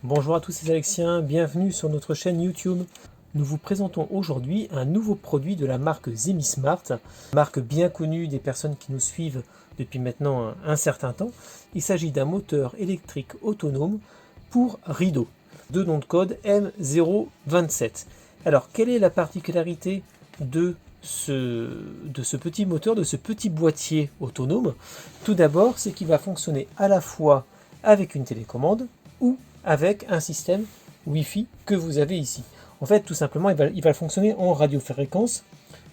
Bonjour à tous les Alexiens, bienvenue sur notre chaîne YouTube. Nous vous présentons aujourd'hui un nouveau produit de la marque Zemismart, marque bien connue des personnes qui nous suivent depuis maintenant un certain temps. Il s'agit d'un moteur électrique autonome pour rideau, de nom de code M027. Alors, quelle est la particularité de ce petit moteur, de ce petit boîtier autonome? Tout d'abord, c'est qu'il va fonctionner à la fois avec une télécommande ou avec un système Wi-Fi que vous avez ici. En fait, tout simplement, il va fonctionner en radiofréquence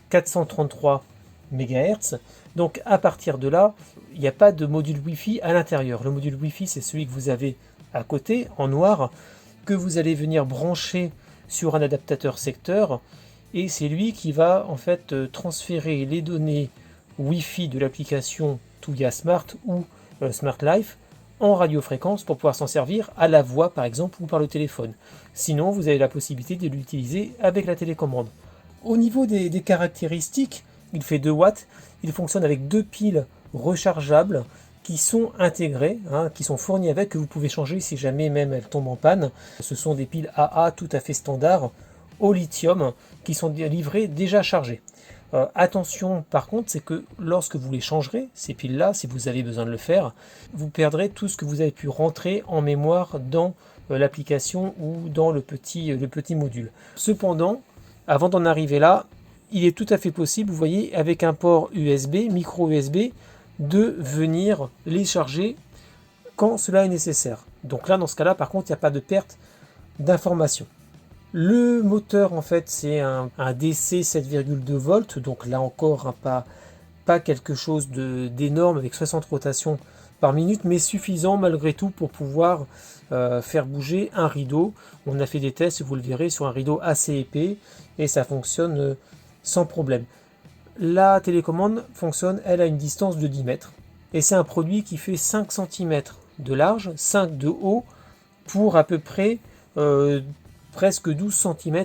433 MHz. Donc, à partir de là, il n'y a pas de module Wi-Fi à l'intérieur. Le module Wi-Fi, c'est celui que vous avez à côté, en noir, que vous allez venir brancher sur un adaptateur secteur. Et c'est lui qui va en fait transférer les données Wi-Fi de l'application Tuya Smart ou Smart Life en radiofréquence pour pouvoir s'en servir à la voix par exemple ou par le téléphone. Sinon, vous avez la possibilité de l'utiliser avec la télécommande. Au niveau des caractéristiques, il fait 2 watts, il fonctionne avec 2 piles rechargeables qui sont intégrées, qui sont fournies avec, que vous pouvez changer si jamais même elles tombent en panne. Ce sont des piles AA tout à fait standard au lithium qui sont livrées déjà chargées. Attention par contre, c'est que lorsque vous les changerez, ces piles-là, si vous avez besoin de le faire, vous perdrez tout ce que vous avez pu rentrer en mémoire dans l'application ou dans le petit module. Cependant, avant d'en arriver là, il est tout à fait possible, vous voyez, avec un port USB, micro USB, de venir les charger quand cela est nécessaire. Donc là, dans ce cas-là, par contre, il n'y a pas de perte d'information. Le moteur, en fait, c'est un DC 7,2 volts, donc là encore, pas quelque chose d'énorme avec 60 rotations par minute, mais suffisant malgré tout pour pouvoir faire bouger un rideau. On a fait des tests, vous le verrez, sur un rideau assez épais, et ça fonctionne sans problème. La télécommande fonctionne, elle, à une distance de 10 mètres, et c'est un produit qui fait 5 cm de large, 5 de haut, pour à peu près presque 12 cm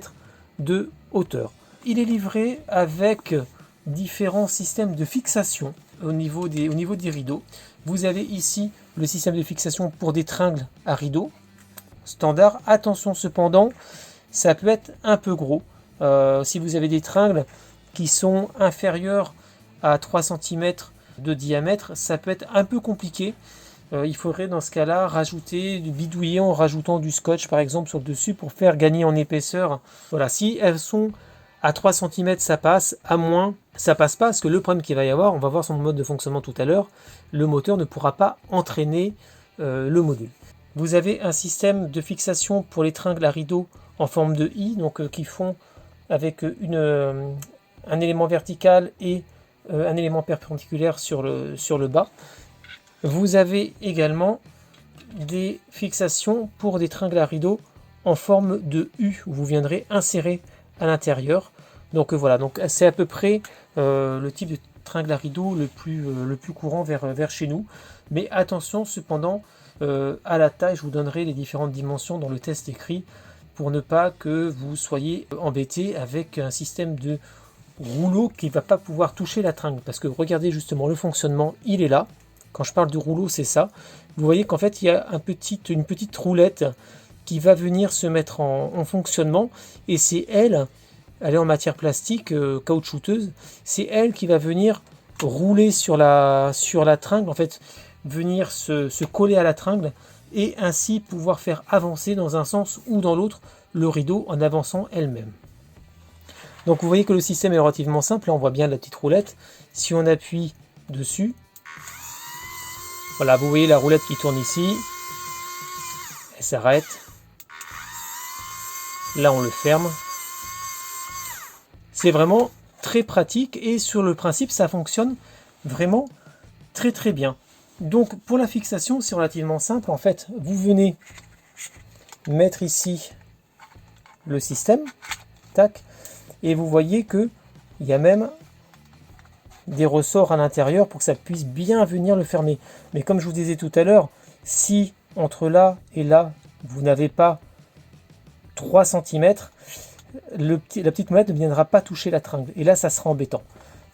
de hauteur. Il est livré avec différents systèmes de fixation au niveau des rideaux. Vous avez ici le système de fixation pour des tringles à rideaux standard. Attention cependant, ça peut être un peu gros. Si vous avez des tringles qui sont inférieurs à 3 cm de diamètre, ça peut être un peu compliqué. Il faudrait dans ce cas-là bidouiller en rajoutant du scotch par exemple sur le dessus pour faire gagner en épaisseur. Voilà, si elles sont à 3 cm ça passe, à moins ça passe pas, parce que le problème qu'il va y avoir, on va voir son mode de fonctionnement tout à l'heure, le moteur ne pourra pas entraîner le module. Vous avez un système de fixation pour les tringles à rideaux en forme de I, donc qui font avec un élément vertical et un élément perpendiculaire sur le bas. Vous avez également des fixations pour des tringles à rideaux en forme de U, où vous viendrez insérer à l'intérieur. Donc voilà, donc c'est à peu près le type de tringle à rideaux le plus courant vers chez nous. Mais attention cependant à la taille, je vous donnerai les différentes dimensions dans le test écrit pour ne pas que vous soyez embêté avec un système de rouleau qui ne va pas pouvoir toucher la tringle. Parce que regardez justement le fonctionnement, il est là. Quand je parle du rouleau, c'est ça. Vous voyez qu'en fait, il y a une petite roulette qui va venir se mettre en fonctionnement. Et c'est elle est en matière plastique, caoutchouteuse. C'est elle qui va venir rouler sur la tringle, en fait, venir se coller à la tringle et ainsi pouvoir faire avancer dans un sens ou dans l'autre le rideau en avançant elle-même. Donc vous voyez que le système est relativement simple. Là, on voit bien la petite roulette. Si on appuie dessus, voilà, vous voyez la roulette qui tourne ici, elle s'arrête, là on le ferme. C'est vraiment très pratique et sur le principe ça fonctionne vraiment très très bien. Donc pour la fixation c'est relativement simple en fait, vous venez mettre ici le système, tac, et vous voyez que il y a même des ressorts à l'intérieur pour que ça puisse bien venir le fermer. Mais comme je vous disais tout à l'heure, si entre là et là, vous n'avez pas 3 cm, la petite molette ne viendra pas toucher la tringle. Et là, ça sera embêtant.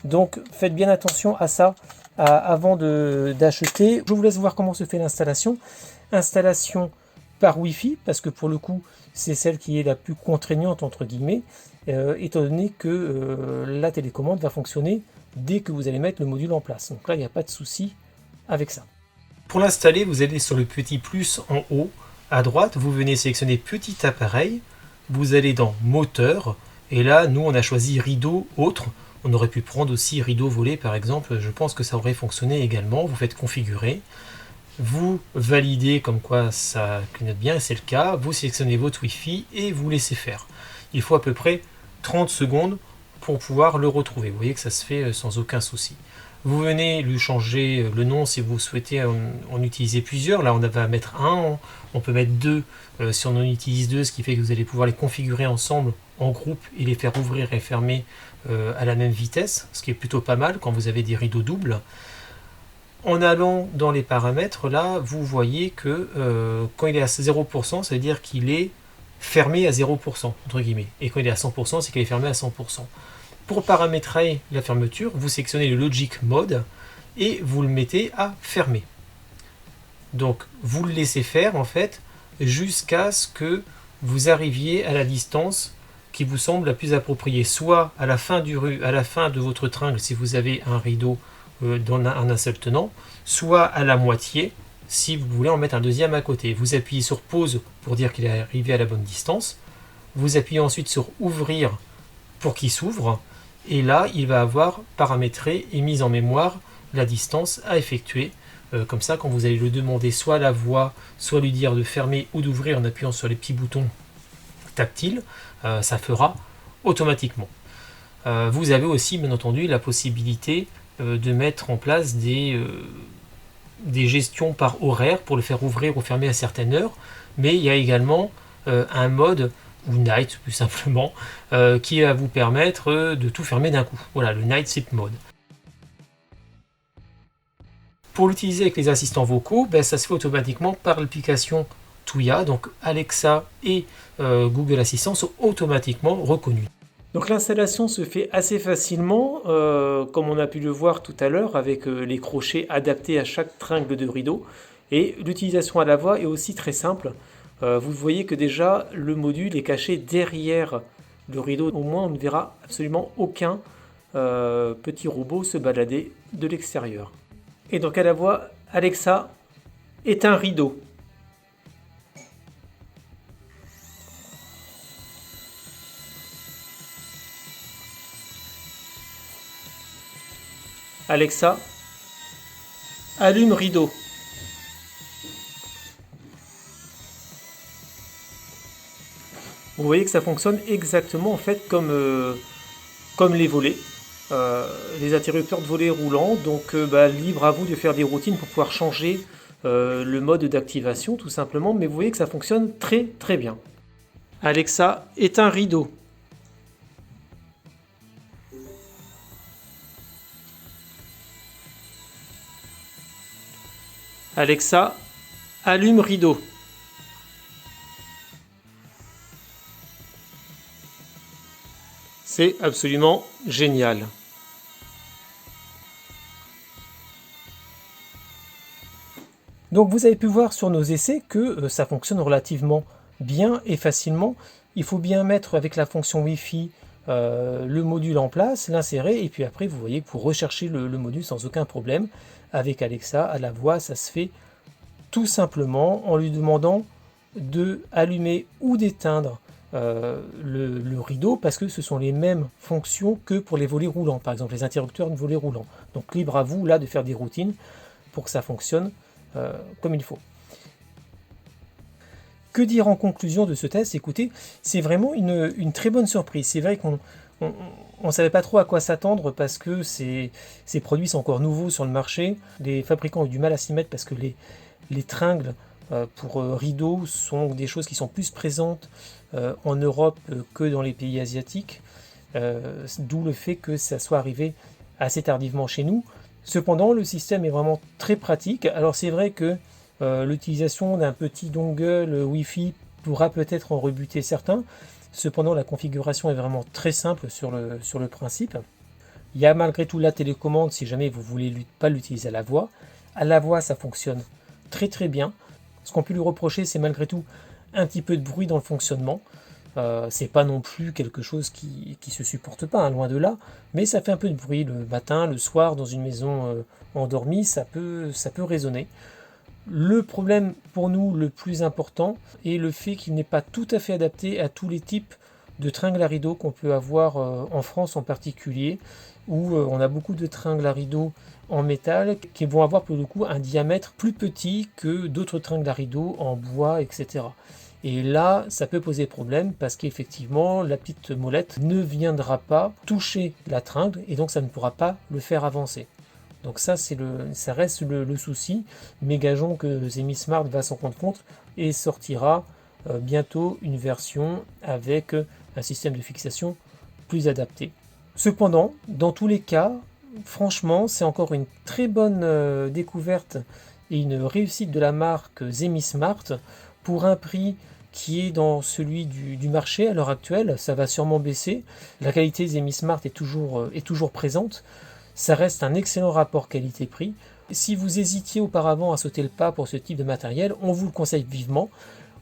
Donc, faites bien attention à ça avant d'acheter. Je vous laisse voir comment se fait l'installation. Installation par Wi-Fi, parce que pour le coup, c'est celle qui est la plus contraignante, entre guillemets, étant donné que la télécommande va fonctionner dès que vous allez mettre le module en place. Donc là, il n'y a pas de souci avec ça. Pour l'installer, vous allez sur le petit plus en haut, à droite, vous venez sélectionner petit appareil, vous allez dans moteur, et là, nous, on a choisi rideau autre. On aurait pu prendre aussi rideau volet, par exemple, je pense que ça aurait fonctionné également. Vous faites configurer, vous validez comme quoi ça clignote bien, et c'est le cas, vous sélectionnez votre Wi-Fi et vous laissez faire. Il faut à peu près 30 secondes pour pouvoir le retrouver. Vous voyez que ça se fait sans aucun souci. Vous venez lui changer le nom si vous souhaitez en utiliser plusieurs. Là, on va mettre un, on peut mettre deux si on en utilise deux, ce qui fait que vous allez pouvoir les configurer ensemble en groupe et les faire ouvrir et fermer à la même vitesse, ce qui est plutôt pas mal quand vous avez des rideaux doubles. En allant dans les paramètres, là, vous voyez que quand il est à 0%, ça veut dire qu'il est fermé à 0%, entre guillemets. Et quand il est à 100%, c'est qu'il est fermé à 100%. Pour paramétrer la fermeture, vous sélectionnez le Logic Mode et vous le mettez à fermer. Donc, vous le laissez faire, en fait, jusqu'à ce que vous arriviez à la distance qui vous semble la plus appropriée, soit à la fin de votre tringle si vous avez un rideau dans un seul tenant, soit à la moitié si vous voulez en mettre un deuxième à côté. Vous appuyez sur pause pour dire qu'il est arrivé à la bonne distance, vous appuyez ensuite sur ouvrir pour qu'il s'ouvre, et là il va avoir paramétré et mis en mémoire la distance à effectuer. Comme ça, quand vous allez le demander soit à la voix, soit lui dire de fermer ou d'ouvrir en appuyant sur les petits boutons tactiles, ça fera automatiquement. Vous avez aussi bien entendu la possibilité de mettre en place des gestions par horaire pour le faire ouvrir ou fermer à certaines heures, mais il y a également un mode, ou night plus simplement, qui va vous permettre de tout fermer d'un coup. Voilà, le night sleep mode. Pour l'utiliser avec les assistants vocaux, ça se fait automatiquement par l'application Tuya, donc Alexa et Google Assistant sont automatiquement reconnus. Donc l'installation se fait assez facilement, comme on a pu le voir tout à l'heure, avec les crochets adaptés à chaque tringle de rideau. Et l'utilisation à la voix est aussi très simple. Vous voyez que déjà le module est caché derrière le rideau. Au moins on ne verra absolument aucun petit robot se balader de l'extérieur. Et donc à la voix, Alexa, éteins rideau. Alexa, allume rideau. Vous voyez que ça fonctionne exactement en fait comme les volets, les interrupteurs de volets roulants. Donc libre à vous de faire des routines pour pouvoir changer le mode d'activation tout simplement. Mais vous voyez que ça fonctionne très très bien. Alexa, éteins rideau. Alexa, allume rideau. C'est absolument génial. Donc vous avez pu voir sur nos essais que ça fonctionne relativement bien et facilement. Il faut bien mettre avec la fonction Wi-Fi le module en place, l'insérer, et puis après vous voyez que vous recherchez le module sans aucun problème. Avec Alexa, à la voix, ça se fait tout simplement en lui demandant de allumer ou d'éteindre le rideau, parce que ce sont les mêmes fonctions que pour les volets roulants, par exemple les interrupteurs de volets roulants. Donc libre à vous là de faire des routines pour que ça fonctionne comme il faut. Que dire en conclusion de ce test? Écoutez, c'est vraiment une très bonne surprise. C'est vrai qu'on ne savait pas trop à quoi s'attendre parce que ces produits sont encore nouveaux sur le marché. Les fabricants ont eu du mal à s'y mettre parce que les tringles pour rideaux sont des choses qui sont plus présentes en Europe que dans les pays asiatiques, d'où le fait que ça soit arrivé assez tardivement chez nous. Cependant, le système est vraiment très pratique. Alors c'est vrai que l'utilisation d'un petit dongle Wi-Fi pourra peut-être en rebuter certains. Cependant, la configuration est vraiment très simple sur le principe. Il y a malgré tout la télécommande si jamais vous voulez pas l'utiliser à la voix. À la voix, ça fonctionne très très bien. Ce qu'on peut lui reprocher, c'est malgré tout un petit peu de bruit dans le fonctionnement. C'est pas non plus quelque chose qui se supporte pas, hein, loin de là, mais ça fait un peu de bruit le matin, le soir, dans une maison endormie, ça peut résonner. Le problème pour nous le plus important est le fait qu'il n'est pas tout à fait adapté à tous les types de tringles à rideaux qu'on peut avoir en France en particulier, où on a beaucoup de tringles à rideaux en métal qui vont avoir pour le coup un diamètre plus petit que d'autres tringles à rideaux en bois, etc. Et là, ça peut poser problème parce qu'effectivement, la petite molette ne viendra pas toucher la tringle et donc ça ne pourra pas le faire avancer. Donc ça, ça reste le souci, mais gageons que Zemi Smart va s'en rendre compte et sortira bientôt une version avec un système de fixation plus adapté. Cependant, dans tous les cas, franchement, c'est encore une très bonne découverte et une réussite de la marque Zemi Smart pour un prix qui est dans celui du marché à l'heure actuelle. Ça va sûrement baisser. La qualité Zemi Smart est toujours présente. Ça reste un excellent rapport qualité-prix. Si vous hésitiez auparavant à sauter le pas pour ce type de matériel, on vous le conseille vivement.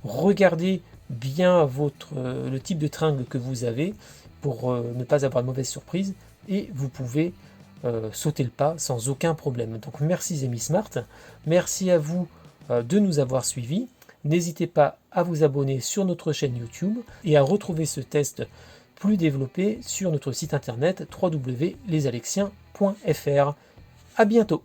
Regardez bien le type de tringle que vous avez pour ne pas avoir de mauvaise surprise et vous pouvez sauter le pas sans aucun problème. Donc merci Zemi Smart, merci à vous de nous avoir suivis. N'hésitez pas à vous abonner sur notre chaîne YouTube et à retrouver ce test plus développé sur notre site internet www.lesalexiens.fr. À bientôt.